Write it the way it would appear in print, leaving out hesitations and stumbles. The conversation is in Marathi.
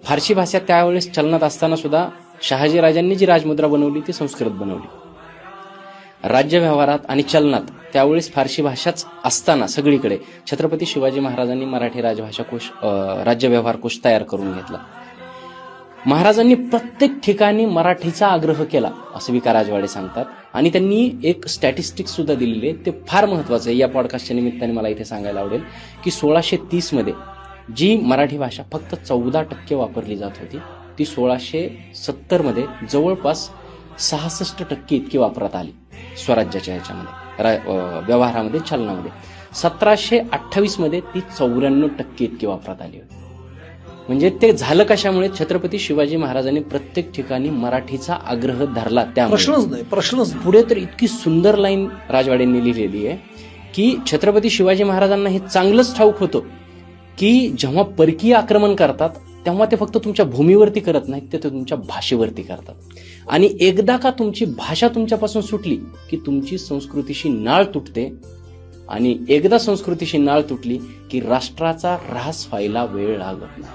फारसी भाषा त्यावेळेस चलनात असताना सुद्धा शहाजीराजांनी जी राजमुद्रा बनवली ती संस्कृत बनवली. राज्य व्यवहारात आणि चलनात त्यावेळेस फारसी भाषाच असताना सगळीकडे छत्रपती शिवाजी महाराजांनी मराठी राजभाषा कोश राज्य व्यवहार कोश तयार करून घेतला. महाराजांनी प्रत्येक ठिकाणी मराठीचा आग्रह केला असं विका राजवाडे सांगतात. आणि त्यांनी एक स्टॅटिस्टिक्स सुद्धा दिलेले, ते फार महत्वाचं आहे. या पॉडकास्टच्या निमित्ताने मला इथे सांगायला आवडेल की 1630 मध्ये जी मराठी भाषा फक्त 14% वापरली जात होती ती 1670 मध्ये जवळपास 66% इतकी वापरात आली स्वराज्याच्या ह्याच्यामध्ये, व्यवहारामध्ये, चलनामध्ये. 1728 मध्ये ती 94% इतकी वापरात आली होती. म्हणजे ते झालं कशामुळे? छत्रपती शिवाजी महाराजांनी प्रत्येक ठिकाणी मराठीचा आग्रह धरला. त्यामुळे प्रश्नच पुढे तर इतकी सुंदर लाईन राजवाडेंनी लिहिलेली आहे की छत्रपती शिवाजी महाराजांना हे चांगलंच ठाऊक होतं की जेव्हा परकीय आक्रमण करतात तेव्हा ते फक्त तुमच्या भूमीवरती करत नाहीत, ते तुमच्या भाषेवरती करतात. आणि एकदा का तुमची भाषा तुमच्यापासून सुटली की तुमची संस्कृतीशी नाळ तुटते. आणि एकदा संस्कृतीशी नाळ तुटली की राष्ट्राचा ऱ्हास व्हायला वेळ लागत नाही.